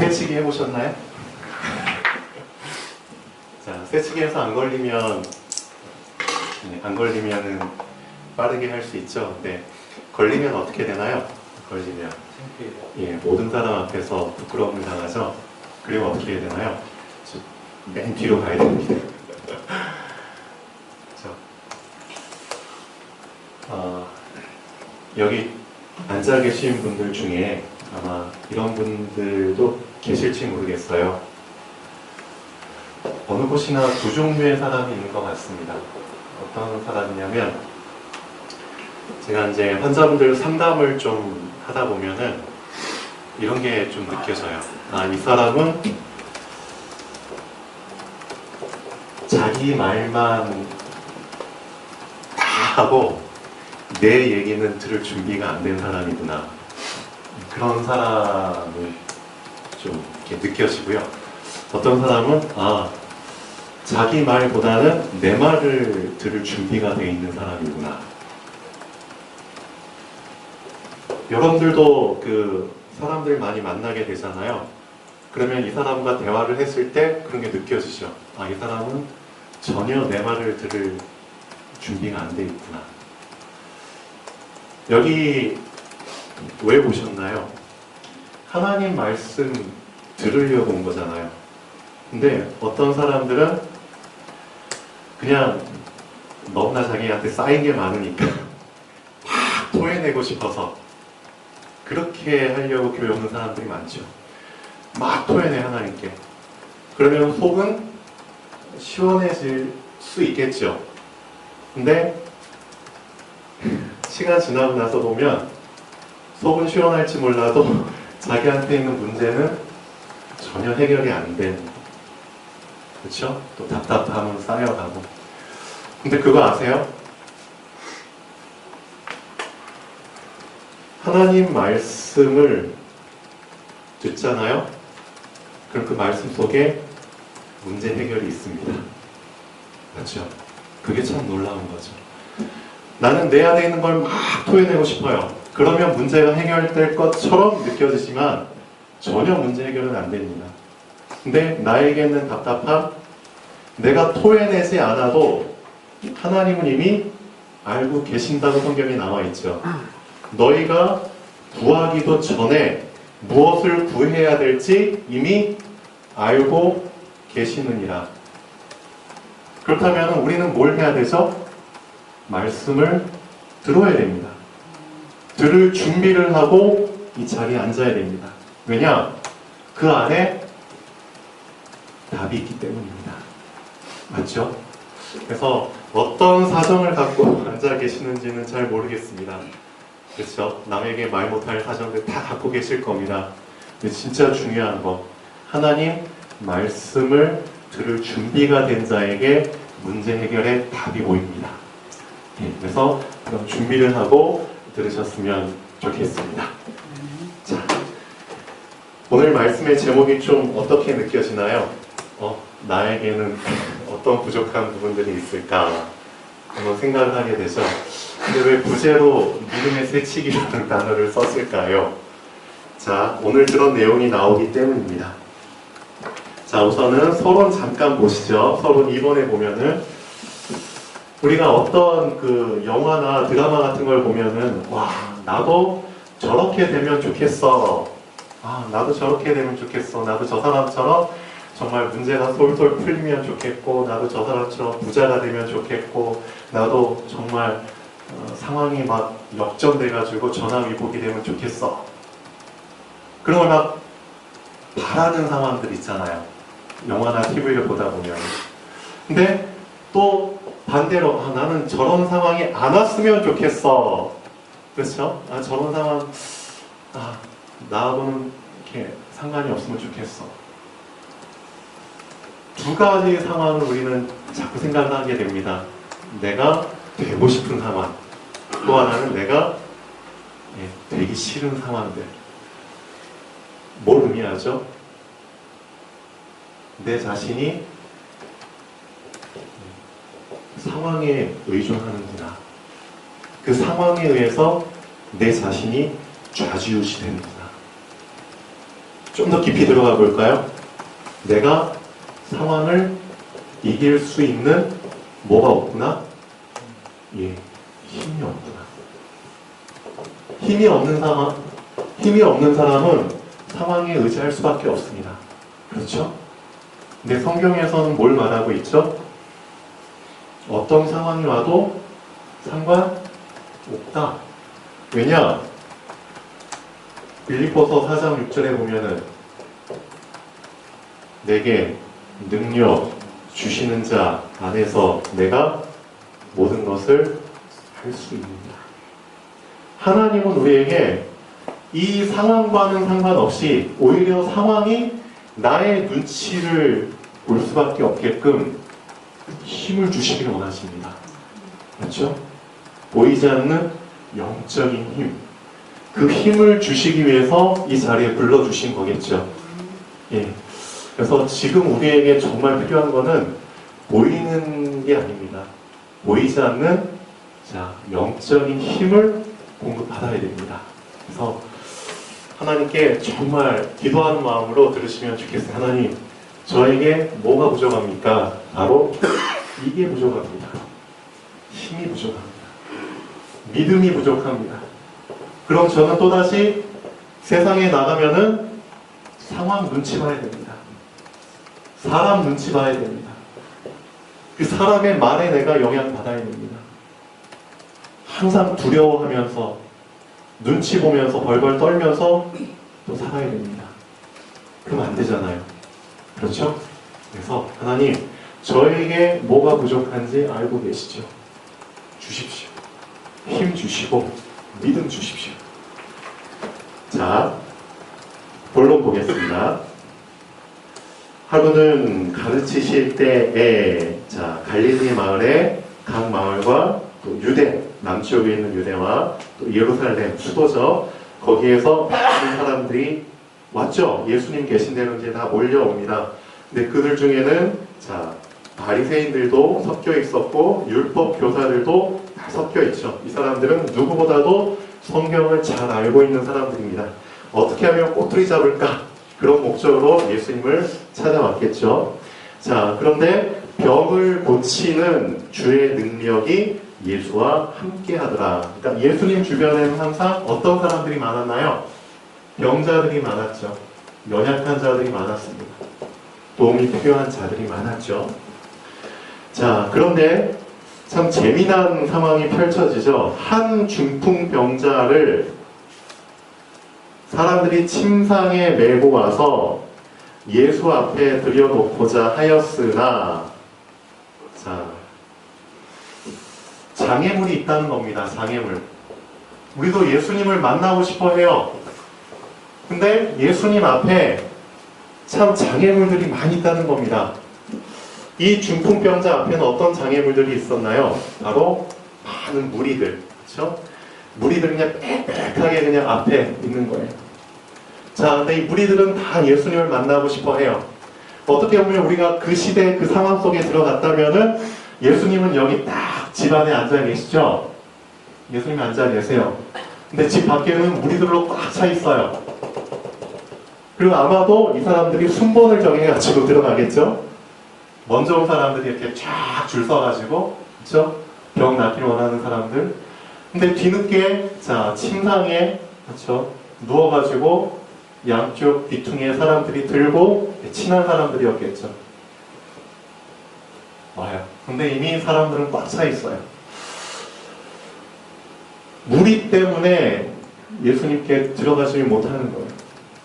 새치기 해보셨나요? 자, 새치기에서 안 걸리면은 빠르게 할 수 있죠. 네, 걸리면 어떻게 되나요? 걸리면 모든 사람 앞에서 부끄러움을 당하죠. 그리고 어떻게 해야 되나요? 맨 뒤로 가야 됩니다. 여기 앉아 계신 분들 중에 아마 이런 분들도 계실지 모르겠어요. 어느 곳이나 두 종류의 사람이 있는 것 같습니다. 어떤 사람이냐면, 제가 이제 환자분들 상담을 좀 하다 보면은 이런 게 좀 느껴져요. 이 사람은 자기 말만 하고 내 얘기는 들을 준비가 안 된 사람이구나. 그런 사람을 좀 이렇게 느껴지고요. 어떤 사람은 자기 말보다는 내 말을 들을 준비가 되어 있는 사람이구나. 여러분들도 그 사람들 많이 만나게 되잖아요. 그러면 이 사람과 대화를 했을 때 그런 게 느껴지죠. 이 사람은 전혀 내 말을 들을 준비가 안 돼 있구나. 여기 왜 오셨나요? 하나님 말씀 들으려고 온 거잖아요. 근데 어떤 사람들은 그냥 너무나 자기한테 쌓인 게 많으니까 다 토해내고 싶어서 그렇게 하려고 교회 오는 사람들이 많죠. 막 토해내 하나님께. 그러면 속은 시원해질 수 있겠죠. 근데 시간 지나고 나서 보면 속은 시원할지 몰라도 자기한테 있는 문제는 전혀 해결이 안 된, 그렇죠? 또 답답함은 쌓여가고. 근데 그거 아세요? 하나님 말씀을 듣잖아요? 그럼 그 말씀 속에 문제 해결이 있습니다. 그렇죠? 그게 참 놀라운 거죠. 나는 내 안에 있는 걸 막 토해내고 싶어요. 그러면 문제가 해결될 것처럼 느껴지지만 전혀 문제 해결은 안 됩니다. 근데 나에게 있는 답답함, 내가 토해내지 않아도 하나님은 이미 알고 계신다고 성경에 나와 있죠. 너희가 구하기도 전에 무엇을 구해야 될지 이미 알고 계시느니라. 그렇다면 우리는 뭘 해야 되죠? 말씀을 들어야 됩니다. 들을 준비를 하고 이 자리에 앉아야 됩니다. 왜냐? 그 안에 답이 있기 때문입니다. 맞죠? 그래서 어떤 사정을 갖고 앉아 계시는지는 잘 모르겠습니다. 그렇죠? 남에게 말 못할 사정들 다 갖고 계실 겁니다. 근데 진짜 중요한 거, 하나님 말씀을 들을 준비가 된 자에게 문제 해결의 답이 보입니다. 그래서 그런 준비를 하고 들으셨으면 좋겠습니다. 자, 오늘 말씀의 제목이 좀 어떻게 느껴지나요? 나에게는 어떤 부족한 부분들이 있을까? 한번 생각을 하게 되죠. 근데 왜 부제로 믿음의 새치기라는 단어를 썼을까요? 자, 오늘 들은 내용이 나오기 때문입니다. 자, 우선은 서론 잠깐 보시죠. 서론 2번에 보면은 우리가 어떤 그 영화나 드라마 같은 걸 보면은 나도 저렇게 되면 좋겠어. 나도 저렇게 되면 좋겠어. 나도 저 사람처럼 정말 문제가 솔솔 풀리면 좋겠고, 나도 저 사람처럼 부자가 되면 좋겠고, 나도 정말 상황이 막 역전돼가지고 전화위복이 되면 좋겠어. 그런 걸 막 바라는 상황들 있잖아요. 영화나 TV를 보다 보면. 근데 또 반대로 나는 저런 상황이 안 왔으면 좋겠어. 그렇죠? 저런 상황 나하고는 이렇게 상관이 없으면 좋겠어. 두 가지 상황을 우리는 자꾸 생각을 하게 됩니다. 내가 되고 싶은 상황, 또 하나는 내가 되기 싫은 상황들. 뭘 의미하죠? 내 자신이 상황에 의존하는구나. 그 상황에 의해서 내 자신이 좌지우지 되는구나. 좀 더 깊이 들어가 볼까요? 내가 상황을 이길 수 있는 뭐가 없구나? 예, 힘이 없구나. 힘이 없는 사람은 상황에 의지할 수밖에 없습니다. 그렇죠? 근데 성경에서는 뭘 말하고 있죠? 어떤 상황이 와도 상관없다. 왜냐? 빌립보서 4장 6절에 보면은 내게 능력 주시는 자 안에서 내가 모든 것을 할 수 있는다. 하나님은 우리에게 이 상황과는 상관없이 오히려 상황이 나의 눈치를 볼 수밖에 없게끔 힘을 주시기를 원하십니다. 그렇죠? 보이지 않는 영적인 힘. 그 힘을 주시기 위해서 이 자리에 불러주신 거겠죠. 예. 그래서 지금 우리에게 정말 필요한 거는 보이는 게 아닙니다. 보이지 않는 영적인 힘을 공급받아야 됩니다. 그래서 하나님께 정말 기도하는 마음으로 들으시면 좋겠어요. 하나님, 저에게 뭐가 부족합니까? 바로 이게 부족합니다. 힘이 부족합니다. 믿음이 부족합니다. 그럼 저는 또다시 세상에 나가면은 상황 눈치 봐야 됩니다. 사람 눈치 봐야 됩니다. 그 사람의 말에 내가 영향받아야 됩니다. 항상 두려워하면서 눈치 보면서 벌벌 떨면서 또 살아야 됩니다. 그럼 안 되잖아요. 그렇죠? 그래서 하나님, 저에게 뭐가 부족한지 알고 계시죠? 주십시오. 힘 주시고 믿음 주십시오. 자, 본론 보겠습니다. 하루는 가르치실 때에 갈릴리 마을의 각 마을과 또 유대, 남쪽에 있는 유대와 또 예루살렘 수도죠. 거기에서 많은 사람들이 왔죠. 예수님 계신 데로 이제 다 몰려옵니다. 근데 그들 중에는 바리새인들도 섞여 있었고 율법 교사들도 다 섞여 있죠. 이 사람들은 누구보다도 성경을 잘 알고 있는 사람들입니다. 어떻게 하면 꼬투리 잡을까? 그런 목적으로 예수님을 찾아왔겠죠. 자, 그런데 병을 고치는 주의 능력이 예수와 함께 하더라. 그러니까 예수님 주변에는 항상 어떤 사람들이 많았나요? 병자들이 많았죠. 연약한 자들이 많았습니다. 도움이 필요한 자들이 많았죠. 자, 그런데 참 재미난 상황이 펼쳐지죠. 한 중풍병자를 사람들이 침상에 메고 와서 예수 앞에 들여놓고자 하였으나, 장애물이 있다는 겁니다. 장애물. 우리도 예수님을 만나고 싶어 해요. 근데 예수님 앞에 참 장애물들이 많이 있다는 겁니다. 이 중풍병자 앞에는 어떤 장애물들이 있었나요? 바로 많은 무리들. 그렇죠? 무리들이 그냥 빽빽하게 그냥 앞에 있는 거예요. 자, 근데 이 무리들은 다 예수님을 만나고 싶어 해요. 어떻게 보면 우리가 그 시대 그 상황 속에 들어갔다면은 예수님은 여기 딱 집 안에 앉아 계시죠? 예수님이 앉아 계세요. 근데 집 밖에는 무리들로 꽉 차 있어요. 그리고 아마도 이 사람들이 순번을 정해가지고 들어가겠죠? 먼저 온 사람들이 이렇게 쫙 줄 서가지고, 그렇죠? 병 낫기를 원하는 사람들. 근데 뒤늦게, 침상에, 그렇죠? 누워가지고 양쪽 귀퉁이에 사람들이 들고 친한 사람들이었겠죠. 와요. 근데 이미 사람들은 꽉 차 있어요. 무리 때문에 예수님께 들어가지 못하는 거예요.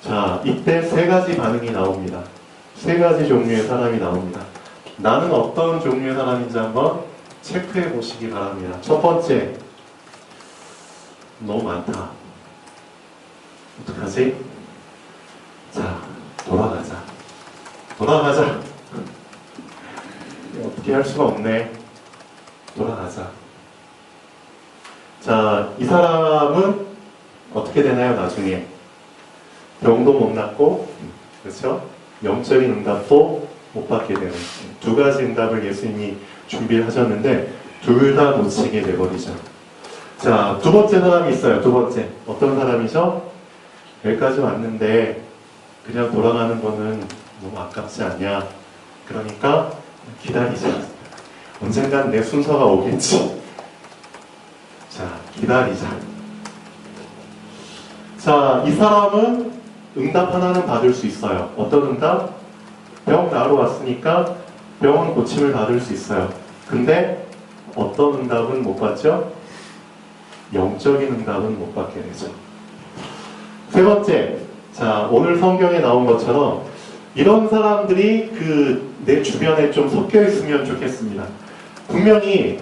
자, 이때 세 가지 반응이 나옵니다. 세 가지 종류의 사람이 나옵니다. 나는 어떤 종류의 사람인지 한번 체크해 보시기 바랍니다. 첫 번째, 너무 많다. 어떡하지? 자, 돌아가자. 어떻게 할 수가 없네. 돌아가자. 자, 이 사람은 어떻게 되나요, 나중에? 병도 못 낫고, 그렇죠? 영적인 응답도 못 받게 되는 두 가지 응답을 예수님이 준비를 하셨는데, 둘 다 놓치게 돼버리죠. 자, 두 번째 사람이 있어요. 두 번째. 어떤 사람이죠? 여기까지 왔는데, 그냥 돌아가는 거는 너무 아깝지 않냐. 그러니까 기다리자. 언젠간 내 순서가 오겠지. 자, 기다리자. 자, 이 사람은 응답 하나는 받을 수 있어요. 어떤 응답? 병 나으러 왔으니까 병원 고침을 받을 수 있어요. 근데 어떤 응답은 못 받죠? 영적인 응답은 못 받게 되죠. 세 번째, 자, 오늘 성경에 나온 것처럼 이런 사람들이 내 주변에 좀 섞여 있으면 좋겠습니다. 분명히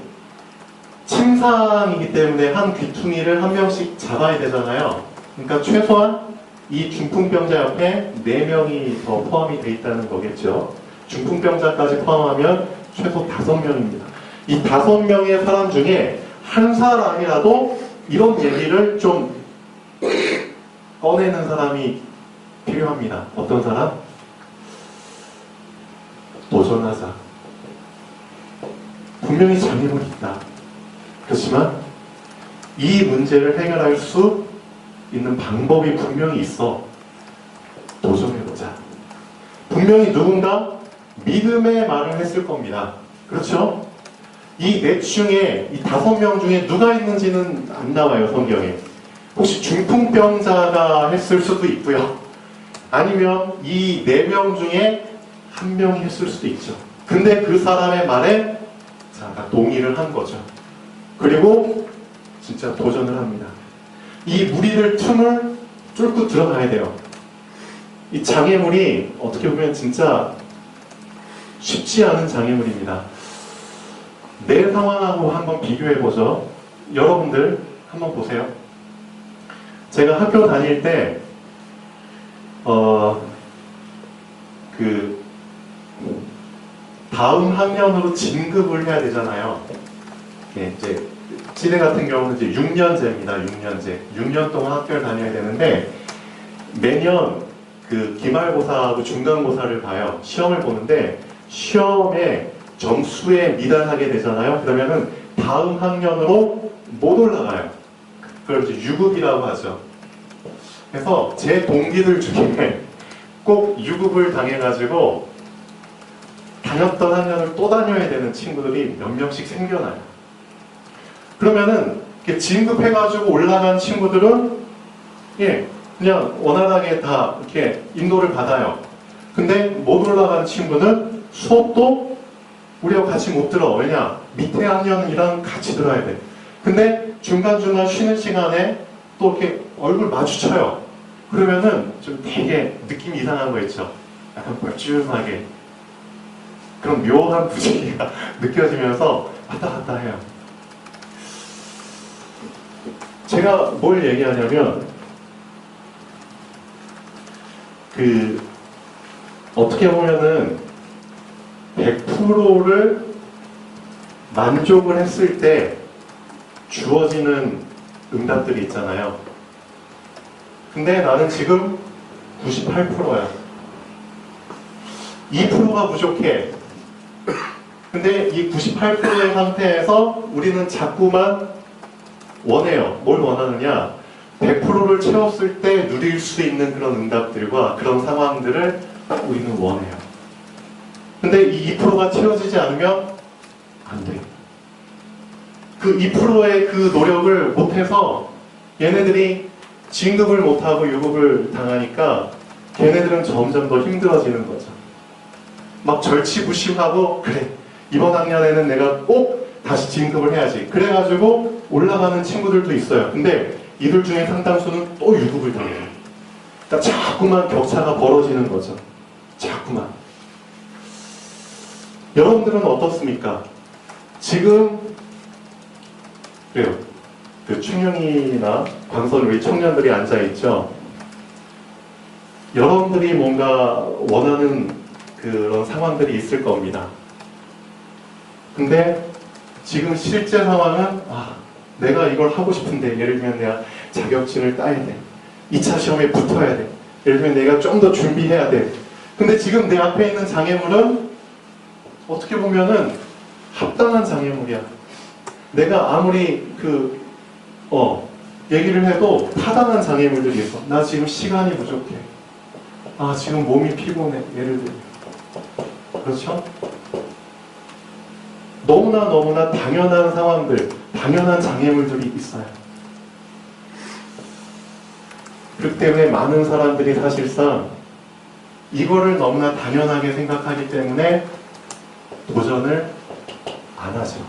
침상이기 때문에 한 귀퉁이를 한 명씩 잡아야 되잖아요. 그러니까 최소한 이 중풍병자 옆에 4명이 더 포함이 돼 있다는 거겠죠. 중풍병자까지 포함하면 최소 5명입니다. 이 5명의 사람 중에 한 사람이라도 이런 얘기를 좀 꺼내는 사람이 필요합니다. 어떤 사람? 도전하자. 분명히 장애물이 있다. 그렇지만 이 문제를 해결할 수 있는 방법이 분명히 있어. 도전해보자. 분명히 누군가 믿음의 말을 했을 겁니다. 그렇죠? 이 넷 중에, 이 5명 중에 누가 있는지는 안 나와요, 성경에. 혹시 중풍병자가 했을 수도 있고요. 아니면 이 4명 중에 한 명이 했을 수도 있죠. 근데 그 사람의 말에 다 동의를 한 거죠. 그리고 진짜 도전을 합니다. 이 무리를 틈을 뚫고 들어가야 돼요. 이 장애물이 어떻게 보면 진짜 쉽지 않은 장애물입니다. 내 상황하고 한번 비교해보죠. 여러분들 한번 보세요. 제가 학교 다닐 때 다음 학년으로 진급을 해야 되잖아요. 이제 지대 같은 경우는 이제 6년제입니다. 6년제. 6년 동안 학교를 다녀야 되는데 매년 기말고사하고 중간고사를 봐요. 시험을 보는데 시험에 점수에 미달하게 되잖아요. 그러면은 다음 학년으로 못 올라가요. 그걸 이제 유급이라고 하죠. 그래서 제 동기들 중에 꼭 유급을 당해가지고 다녔던 학년을 또 다녀야 되는 친구들이 몇 명씩 생겨나요. 그러면은 진급해가지고 올라간 친구들은 그냥 원활하게 다 이렇게 인도를 받아요. 근데 못 올라간 친구는 수업도 우리하고 같이 못 들어. 왜냐? 밑에 학년이랑 같이 들어야 돼. 근데 중간중간 쉬는 시간에 또 이렇게 얼굴 마주쳐요. 그러면은 좀 되게 느낌이 이상한 거 있죠. 약간 뻘쭘하게. 그런 묘한 분위기가 느껴지면서 왔다 갔다 해요. 제가 뭘 얘기하냐면 어떻게 보면은 100%를 만족을 했을 때 주어지는 응답들이 있잖아요. 근데 나는 지금 98%야. 2%가 부족해. 근데 이 98%의 상태에서 우리는 자꾸만 원해요. 뭘 원하느냐? 100%를 채웠을 때 누릴 수 있는 그런 응답들과 그런 상황들을 우리는 원해요. 근데 이 2%가 채워지지 않으면 안 돼. 그 2%의 그 노력을 못해서 얘네들이 진급을 못하고 유급을 당하니까 걔네들은 점점 더 힘들어지는 거죠. 막 절치부심하고 그래 이번 학년에는 내가 꼭 다시 진급을 해야지. 그래가지고 올라가는 친구들도 있어요. 근데 이들 중에 상당수는 또 유급을 당해요. 그러니까 자꾸만 격차가 벌어지는 거죠. 자꾸만. 여러분들은 어떻습니까? 지금 그래요. 충영이나 광선 우리 청년들이 앉아있죠. 여러분들이 뭔가 원하는 그런 상황들이 있을 겁니다. 근데 지금 실제 상황은 내가 이걸 하고 싶은데 예를 들면 내가 자격증을 따야 돼. 2차 시험에 붙어야 돼. 예를 들면 내가 좀 더 준비해야 돼. 근데 지금 내 앞에 있는 장애물은 어떻게 보면은 합당한 장애물이야. 내가 아무리 얘기를 해도 타당한 장애물들이 있어. 나 지금 시간이 부족해. 아, 지금 몸이 피곤해. 예를 들면. 그렇죠? 너무나 당연한 상황들, 당연한 장애물들이 있어요. 그렇기 때문에 많은 사람들이 사실상 이거를 너무나 당연하게 생각하기 때문에 도전을 안 하죠.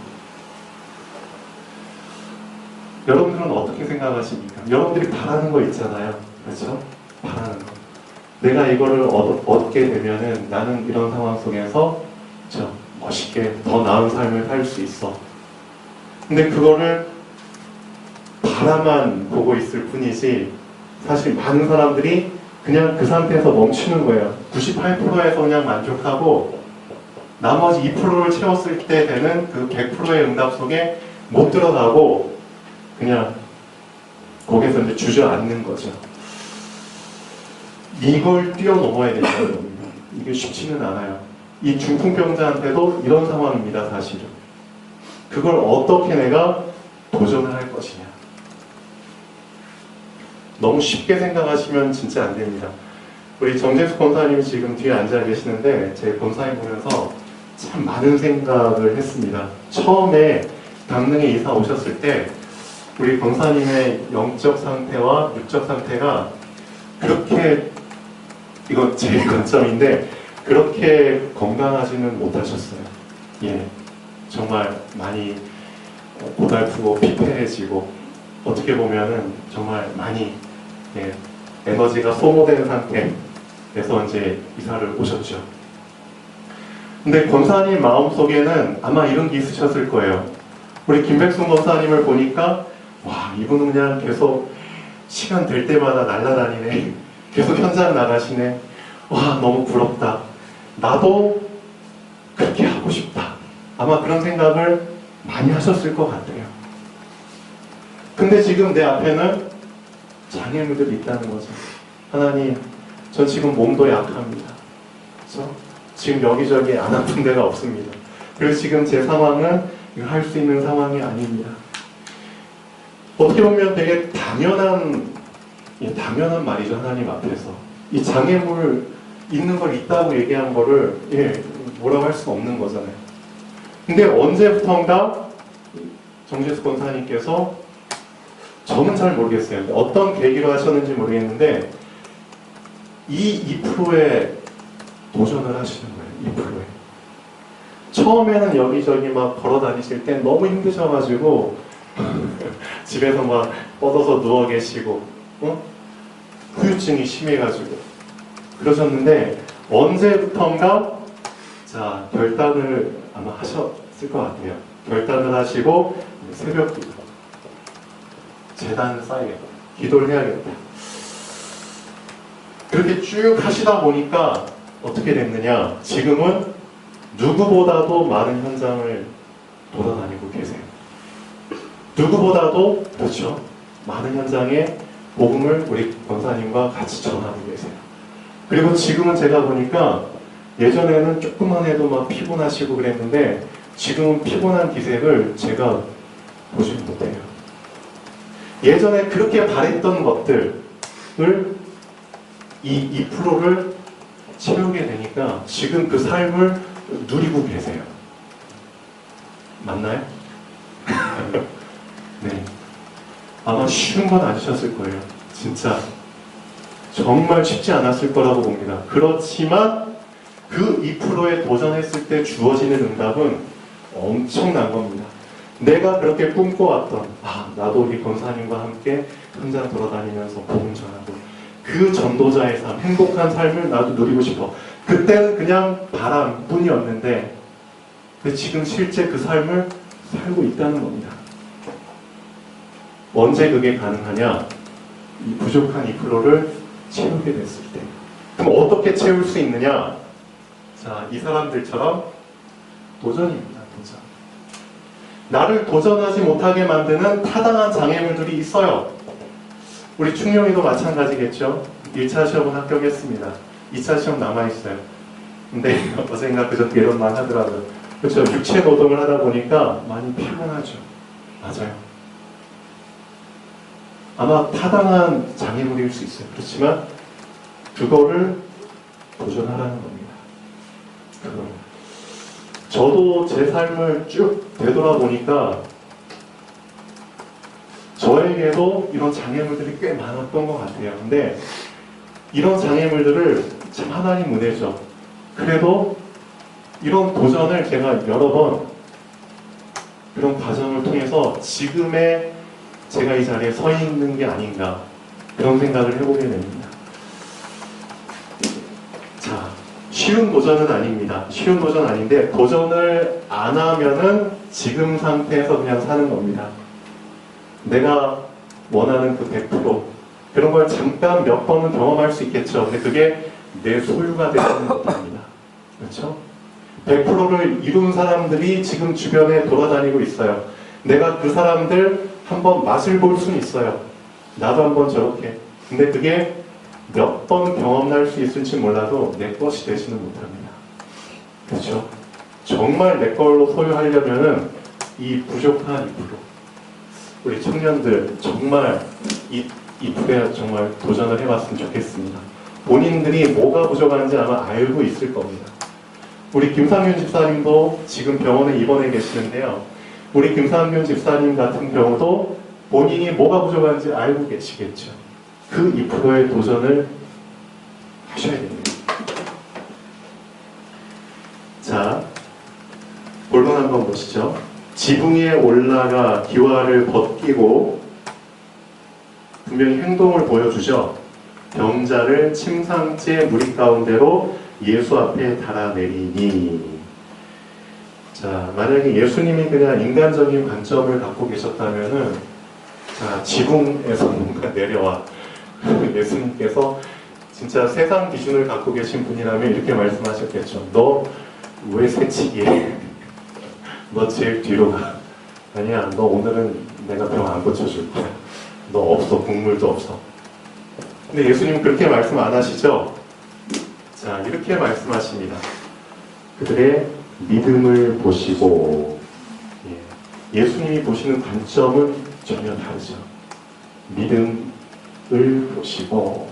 여러분들은 어떻게 생각하십니까? 여러분들이 바라는 거 있잖아요. 그렇죠? 바라는 거. 내가 이거를 얻게 되면은 나는 이런 상황 속에서 그렇죠? 멋있게 더 나은 삶을 살 수 있어. 근데 그거를 바라만 보고 있을 뿐이지 사실 많은 사람들이 그냥 그 상태에서 멈추는 거예요. 98%에서 그냥 만족하고 나머지 2%를 채웠을 때 되는 그 100%의 응답 속에 못 들어가고 그냥 거기서 이제 주저앉는 거죠. 이걸 뛰어넘어야 된다는 겁니다. 이게 쉽지는 않아요. 이 중풍병자한테도 이런 상황입니다, 사실은. 그걸 어떻게 내가 도전을 할 것이냐. 너무 쉽게 생각하시면 진짜 안 됩니다. 우리 정재수 권사님이 지금 뒤에 앉아 계시는데 제 권사님 보면서 참 많은 생각을 했습니다. 처음에 강릉에 이사 오셨을 때 우리 권사님의 영적 상태와 육적 상태가 그렇게, 이건 제 관점인데 그렇게 건강하지는 못하셨어요. 예, 정말 많이 고달프고 피폐해지고 어떻게 보면은 정말 많이 에너지가 소모된 상태에서 이제 이사를 오셨죠. 근데 권사님 마음속에는 아마 이런 게 있으셨을 거예요. 우리 김백순 권사님을 보니까 와, 이분은 그냥 계속 시간 될 때마다 날아다니네. 계속 현장 나가시네. 와, 너무 부럽다. 나도 그렇게 하고 싶다. 아마 그런 생각을 많이 하셨을 것 같아요. 근데 지금 내 앞에는 장애물들이 있다는 거죠. 하나님, 전 지금 몸도 약합니다. 그렇죠? 지금 여기저기 안 아픈 데가 없습니다. 그리고 지금 제 상황은 이거 할 수 있는 상황이 아닙니다. 어떻게 보면 되게 당연한 말이죠. 하나님 앞에서. 이 장애물 있는 걸 있다고 얘기한 거를 뭐라고 할 수가 없는 거잖아요. 근데 언제부턴가 정재수 권사님께서, 저는 잘 모르겠어요. 어떤 계기로 하셨는지 모르겠는데 이 2%에 도전을 하시는 거예요. 2%에. 처음에는 여기저기 막 걸어 다니실 때 너무 힘드셔가지고 집에서 막 뻗어서 누워 계시고 후유증이 심해가지고 그러셨는데 언제부턴가 자 결단을 아마 하셨을 것 같아요. 결단을 하시고 새벽부터 재단을 쌓여야겠다. 기도를 해야겠다. 그렇게 쭉 하시다 보니까 어떻게 됐느냐. 지금은 누구보다도 많은 현장을 돌아다니고 계세요. 누구보다도 그렇죠. 많은 현장에 복음을 우리 권사님과 같이 전하고 계세요. 그리고 지금은 제가 보니까 예전에는 조금만 해도 막 피곤하시고 그랬는데 지금은 피곤한 기색을 제가 보지 못해요. 예전에 그렇게 바랬던 것들을 이 2%를 채우게 되니까 지금 그 삶을 누리고 계세요. 맞나요? 네. 아마 쉬운 건 아니셨을 거예요. 진짜 정말 쉽지 않았을 거라고 봅니다. 그렇지만 그 2%에 도전했을 때 주어지는 응답은 엄청난 겁니다. 내가 그렇게 꿈꿔왔던 나도 우리 권사님과 함께 현장 돌아다니면서 복음 전하고 그 전도자의 삶, 행복한 삶을 나도 누리고 싶어. 그때는 그냥 바람뿐이었는데 지금 실제 그 삶을 살고 있다는 겁니다. 언제 그게 가능하냐? 이 부족한 2%를 채우게 됐을 때. 그럼 어떻게 채울 수 있느냐? 자, 이 사람들처럼 도전입니다. 도전. 나를 도전하지 못하게 만드는 타당한 장애물들이 있어요. 우리 충룡이도 마찬가지겠죠. 1차 시험은 합격했습니다. 2차 시험 남아있어요. 근데 어젠가 그저께 이런 말 하더라고요. 그렇죠. 육체 노동을 하다 보니까 많이 피곤하죠. 맞아요. 아마 타당한 장애물일 수 있어요. 그렇지만 그거를 도전하라는 겁니다. 저도 제 삶을 쭉 되돌아보니까 저에게도 이런 장애물들이 꽤 많았던 것 같아요. 근데 이런 장애물들을 참 하나님 은혜죠. 그래도 이런 도전을 제가 여러 번 그런 과정을 통해서 지금의 제가 이 자리에 서 있는 게 아닌가 그런 생각을 해보게 됩니다. 자, 쉬운 도전은 아닙니다. 쉬운 도전 아닌데 도전을 안 하면은 지금 상태에서 그냥 사는 겁니다. 내가 원하는 그 100% 그런 걸 잠깐 몇 번은 경험할 수 있겠죠. 근데 그게 내 소유가 되지는 못합니다. 그렇죠? 100%를 이룬 사람들이 지금 주변에 돌아다니고 있어요. 내가 그 사람들 한번 맛을 볼 수는 있어요. 나도 한번 저렇게. 근데 그게 몇 번 경험할 수 있을지 몰라도 내 것이 되지는 못합니다. 그렇죠? 정말 내 걸로 소유하려면은 이 부족한 2%. 우리 청년들 정말 이 부분에 정말 도전을 해봤으면 좋겠습니다. 본인들이 뭐가 부족한지 아마 알고 있을 겁니다. 우리 김상윤 집사님도 지금 병원에 입원해 계시는데요. 우리 김상윤 집사님 같은 경우도 본인이 뭐가 부족한지 알고 계시겠죠. 그 2%의 도전을 하셔야 됩니다. 자, 본론 한번 보시죠. 지붕 위에 올라가 기와를 벗기고 분명히 행동을 보여주죠. 병자를 침상째 무리 가운데로 예수 앞에 달아내리니. 자, 만약에 예수님이 그냥 인간적인 관점을 갖고 계셨다면은, 자, 지붕에서 뭔가 내려와. 예수님께서 진짜 세상 기준을 갖고 계신 분이라면 이렇게 말씀하셨겠죠. 너 왜 새치기해? 너 제일 뒤로 가. 아니야, 너 오늘은 내가 병 안 고쳐줄 거야. 너 없어, 국물도 없어. 근데 예수님은 그렇게 말씀 안 하시죠? 자, 이렇게 말씀하십니다. 그들의 믿음을 보시고, 예수님이 보시는 관점은 전혀 다르죠. 믿음을 보시고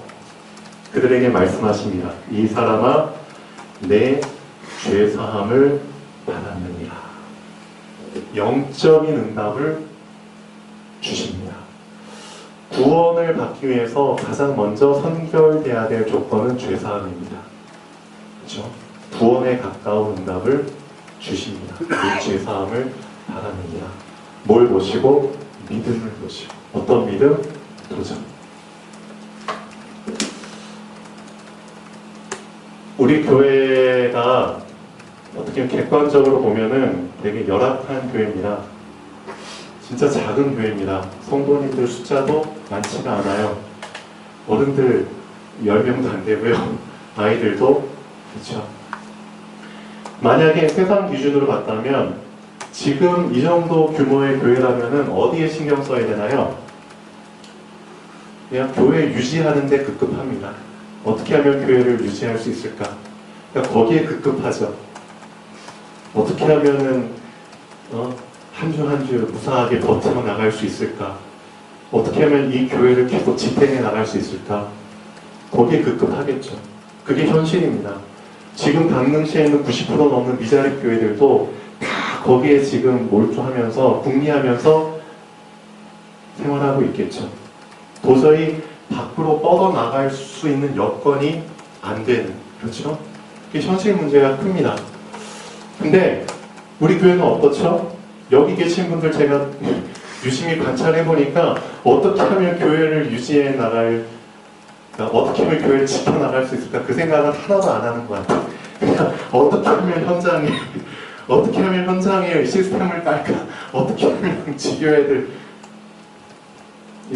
그들에게 말씀하십니다. 이 사람아, 내 죄사함을 받았느니라. 영적인 응답을 주십니다. 구원을 받기 위해서 가장 먼저 선결돼야 될 조건은 죄사함입니다. 그렇죠? 구원에 가까운 응답을 주십니다. 이 죄사함을 받았느니라. 뭘 보시고? 믿음을 보시고. 어떤 믿음? 도전. 우리 교회가 어떻게 객관적으로 보면은 되게 열악한 교회입니다. 진짜 작은 교회입니다. 성도님들 숫자도 많지가 않아요. 어른들 10명도 안 되고요. 아이들도. 그렇죠. 만약에 세상 기준으로 봤다면 지금 이 정도 규모의 교회라면은 어디에 신경 써야 되나요? 그냥 교회 유지하는 데 급급합니다. 어떻게 하면 교회를 유지할 수 있을까? 그러니까 거기에 급급하죠. 어떻게 하면은 한 주 한 주 무사하게 버텨 나갈 수 있을까? 어떻게 하면 이 교회를 계속 지탱해 나갈 수 있을까? 거기에 급급하겠죠. 그게 현실입니다. 지금 강릉시에 있는 90% 넘는 미자립 교회들도 다 거기에 지금 몰두하면서 궁리하면서 생활하고 있겠죠. 도저히 밖으로 뻗어나갈 수 있는 여건이 안 되는, 그렇죠? 그게 현실 문제가 큽니다. 근데 우리 교회는 어떻죠? 여기 계신 분들 제가 유심히 관찰해 보니까 어떻게 하면 교회를 유지해 나갈, 그러니까 어떻게 하면 교회를 지켜나갈 수 있을까? 그 생각은 하나도 안 하는 것 같아요. 그냥 어떻게 하면 현장에 시스템을 깔까? 어떻게 하면 지교회들,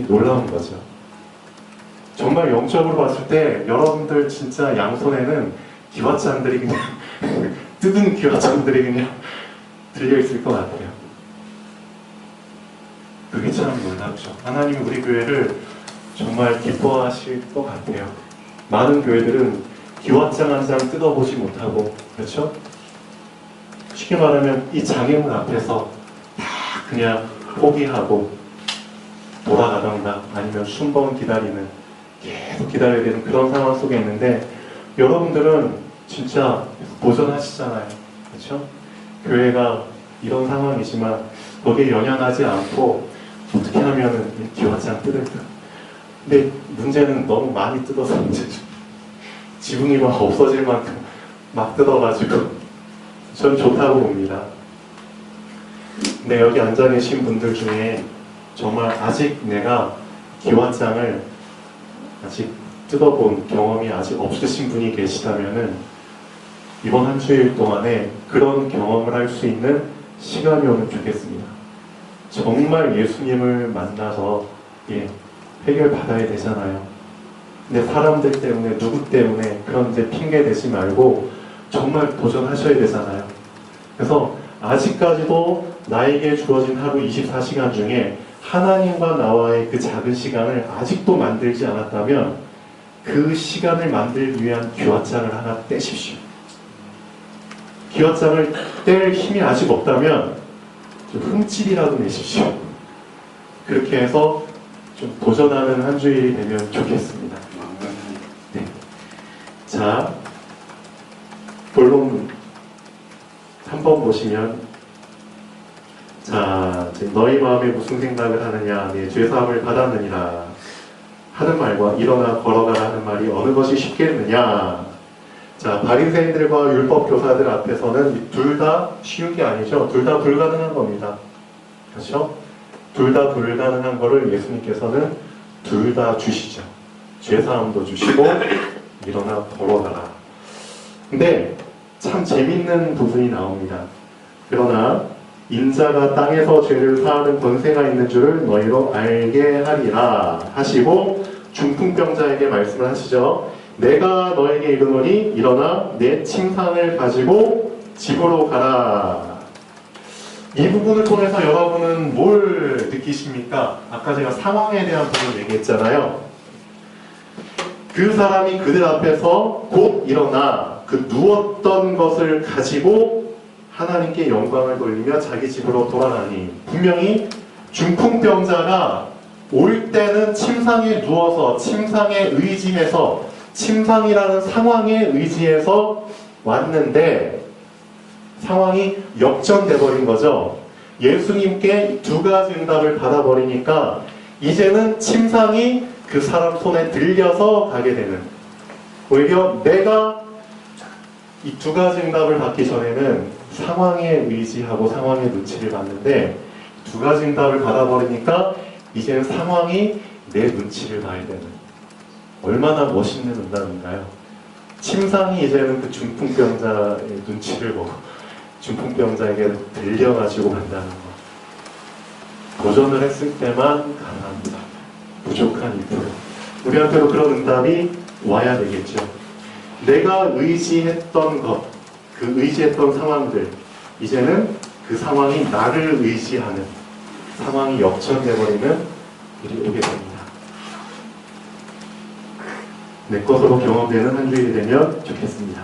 놀라운 거죠. 정말 영적으로 봤을 때 여러분들 진짜 양손에는 기왓장들이 그냥 뜯은 기왓장들이 그냥 들려있을 것 같아요. 그게 참 놀랍죠. 하나님이 우리 교회를 정말 기뻐하실 것 같아요. 많은 교회들은 기왓장 한 장 뜯어보지 못하고, 그렇죠? 쉽게 말하면 이 장애물 앞에서 다 그냥 포기하고 돌아가던가 아니면 순번 기다리는, 계속 기다려야 되는 그런 상황 속에 있는데, 여러분들은 진짜 도전하시잖아요. 그렇죠? 교회가 이런 상황이지만 거기에 연연하지 않고 어떻게 하면은 기와장 뜯을까? 근데 문제는 너무 많이 뜯어서 문제죠. 지붕이 막 없어질 만큼 막 뜯어가지고 전 좋다고 봅니다. 근데 여기 앉아 계신 분들 중에 정말 아직 내가 기와장을 아직 뜯어본 경험이 아직 없으신 분이 계시다면은 이번 한 주일 동안에 그런 경험을 할 수 있는 시간이 오면 좋겠습니다. 정말 예수님을 만나서 해결받아야 되잖아요. 근데 사람들 때문에 누구 때문에 그런 이제 핑계 대지 말고 정말 도전하셔야 되잖아요. 그래서 아직까지도 나에게 주어진 하루 24시간 중에 하나님과 나와의 그 작은 시간을 아직도 만들지 않았다면 그 시간을 만들기 위한 기왓장을 하나 떼십시오. 기왓장을 뗄 힘이 아직 없다면 좀 흠집이라도 내십시오. 그렇게 해서 좀 도전하는 한 주일이 되면 좋겠습니다. 네. 자, 본론 3번 보시면, 자, 너희 마음에 무슨 생각을 하느냐, 네, 죄사함을 받았느니라 하는 말과 일어나 걸어가라 하는 말이 어느 것이 쉽겠느냐. 자, 바리새인들과 율법 교사들 앞에서는 둘 다 쉬운 게 아니죠. 둘 다 불가능한 겁니다. 그렇죠? 둘 다 불가능한 거를 예수님께서는 둘 다 주시죠. 죄사함도 주시고 일어나 걸어가라. 근데 참 재밌는 부분이 나옵니다. 그러나 인자가 땅에서 죄를 사하는 권세가 있는 줄을 너희로 알게 하리라 하시고 중풍병자에게 말씀을 하시죠. 내가 너에게 이르노니 일어나 내 침상을 가지고 집으로 가라. 이 부분을 통해서 여러분은 뭘 느끼십니까? 아까 제가 상황에 대한 부분을 얘기했잖아요. 그 사람이 그들 앞에서 곧 일어나 그 누웠던 것을 가지고 하나님께 영광을 돌리며 자기 집으로 돌아가니, 분명히 중풍병자가 올 때는 침상에 누워서 침상에 의지해서 침상이라는 상황에 의지해서 왔는데 상황이 역전돼 버린 거죠. 예수님께 두 가지 응답을 받아버리니까 이제는 침상이 그 사람 손에 들려서 가게 되는, 오히려 내가 이 두 가지 응답을 받기 전에는 상황에 의지하고 상황의 눈치를 봤는데 두 가지 응답을 받아버리니까 이제는 상황이 내 눈치를 봐야 되는, 얼마나 멋있는 응답인가요? 침상이 이제는 그 중풍병자의 눈치를 보고 중풍병자에게 들려가지고 간다는 것. 도전을 했을 때만 가능합니다. 부족한 2%. 우리한테도 그런 응답이 와야 되겠죠. 내가 의지했던 것, 그 의지했던 상황들, 이제는 그 상황이 나를 의지하는 상황이 역전되어버리는 일이 오게 됩니다. 내 것으로 경험되는 한 주일이 되면 좋겠습니다.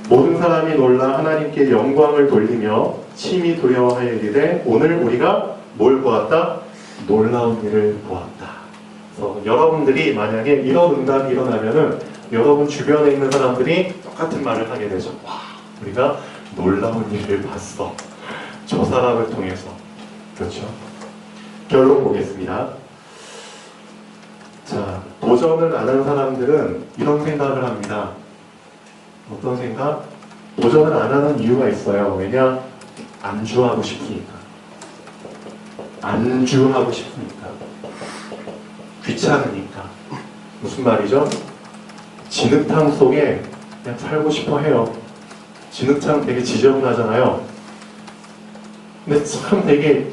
모든 사람이 놀라 하나님께 영광을 돌리며 심히 두려워하여 이르되 오늘 우리가 뭘 보았다? 놀라운 일을 보았다. 그래서 여러분들이 만약에 이런 응답이 일어나면은 여러분 주변에 있는 사람들이 똑같은 말을 하게 되죠. 와, 우리가 놀라운 일을 봤어. 저 사람을 통해서. 그렇죠? 결론 보겠습니다. 자, 도전을 안 하는 사람들은 이런 생각을 합니다. 어떤 생각? 도전을 안 하는 이유가 있어요. 왜냐? 안주하고 싶으니까. 안주하고 싶으니까. 귀찮으니까. 무슨 말이죠? 진흙탕 속에 그냥 살고 싶어 해요. 진흙탕 되게 지저분하잖아요. 근데 참 되게,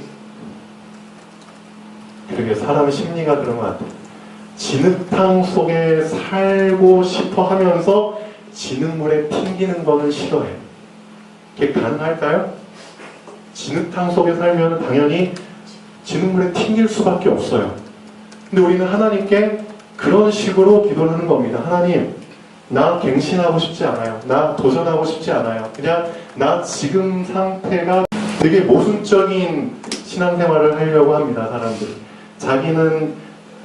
그러게 사람 심리가 그런 것 같아요. 진흙탕 속에 살고 싶어 하면서 진흙물에 튕기는 거는 싫어해요. 그게 가능할까요? 진흙탕 속에 살면 당연히 진흙물에 튕길 수밖에 없어요. 근데 우리는 하나님께 그런 식으로 기도를 하는 겁니다. 하나님, 나 갱신하고 싶지 않아요. 나 도전하고 싶지 않아요. 그냥 나 지금 상태가, 되게 모순적인 신앙생활을 하려고 합니다. 사람들이. 자기는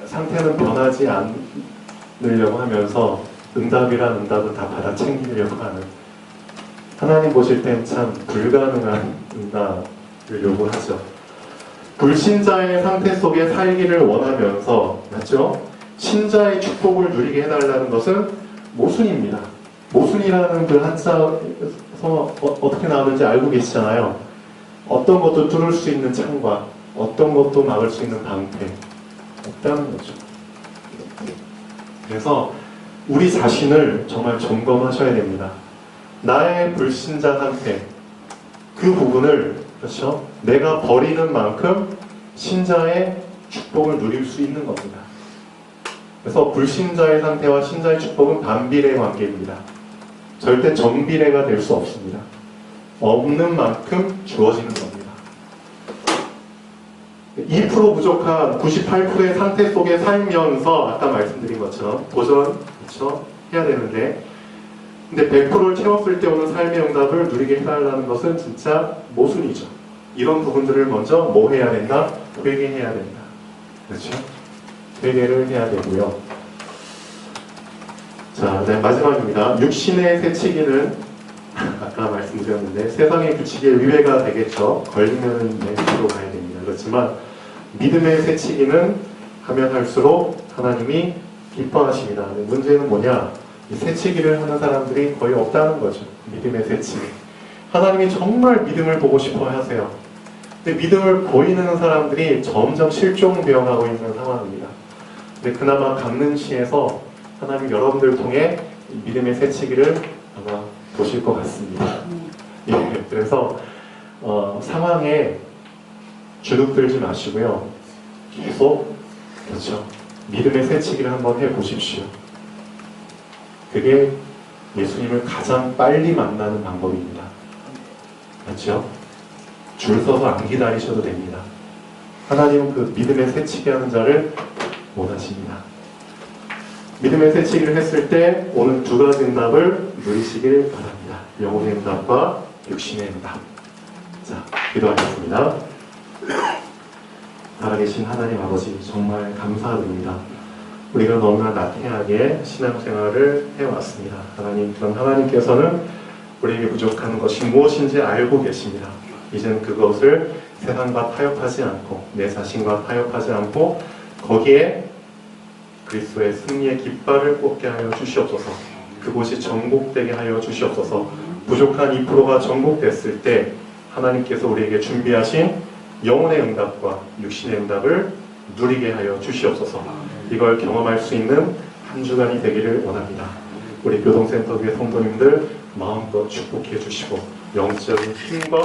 상태는 변하지 않으려고 하면서 응답이란 응답은 다 받아 챙기려고 하는, 하나님 보실 땐 참 불가능한 응답을 요구하죠. 불신자의 상태 속에 살기를 원하면서, 맞죠? 신자의 축복을 누리게 해달라는 것은 모순입니다. 모순이라는 그 한자에서 어떻게 나오는지 알고 계시잖아요. 어떤 것도 뚫을 수 있는 창과 어떤 것도 막을 수 있는 방패 없다는 거죠. 그래서 우리 자신을 정말 점검하셔야 됩니다. 나의 불신자 상태, 그 부분을, 그렇죠? 내가 버리는 만큼 신자의 축복을 누릴 수 있는 겁니다. 그래서 불신자의 상태와 신자의 축복은 반비례 관계입니다. 절대 정비례가 될 수 없습니다. 없는 만큼 주어지는 겁니다. 2% 부족한 98%의 상태 속에 살면서 아까 말씀드린 것처럼 도전, 그렇죠? 해야 되는데, 근데 100%를 채웠을 때 오는 삶의 응답을 누리게 해달라는 것은 진짜 모순이죠. 이런 부분들을 먼저 뭐 해야 된다? 회개해야 된다. 그렇죠? 회개를 해야 되고요. 자, 네, 마지막입니다. 육신의 새치기는 아까 말씀드렸는데 세상의 규칙에 위배가 되겠죠. 걸리면 뒤로 가야 됩니다. 그렇지만 믿음의 새치기는 하면 할수록 하나님이 기뻐하십니다. 문제는 뭐냐? 이 새치기를 하는 사람들이 거의 없다는 거죠. 믿음의 새치기. 하나님이 정말 믿음을 보고 싶어 하세요. 근데 믿음을 보이는 사람들이 점점 실종되어가고 있는 상황입니다. 근데 그나마 강릉시에서 하나님 여러분들 통해 믿음의 새치기를 아마 보실 것 같습니다. 예, 그래서 상황에 주눅들지 마시고요. 계속, 그렇죠, 믿음의 새치기를 한번 해보십시오. 그게 예수님을 가장 빨리 만나는 방법입니다. 맞죠? 줄 서서 안 기다리셔도 됩니다. 하나님은 그 믿음의 새치기 하는 자를 원하십니다. 믿음의 새치기를 했을 때 오는 두 가지 응답을 누리시길 바랍니다. 영혼의 응답과 육신의 응답. 자, 기도하겠습니다. 살아계신 하나님 아버지, 정말 감사드립니다. 우리가 너무나 나태하게 신앙생활을 해왔습니다. 하나님, 그런 하나님께서는 우리에게 부족한 것이 무엇인지 알고 계십니다. 이제는 그것을 세상과 타협하지 않고 내 자신과 타협하지 않고 거기에 그리스도의 승리의 깃발을 꽂게 하여 주시옵소서. 그곳이 정복되게 하여 주시옵소서. 부족한 2%가 정복됐을 때 하나님께서 우리에게 준비하신 영혼의 응답과 육신의 응답을 누리게 하여 주시옵소서. 이걸 경험할 수 있는 한 주간이 되기를 원합니다. 우리 교동센터 교회 성도님들 마음껏 축복해 주시고 영적인 힘과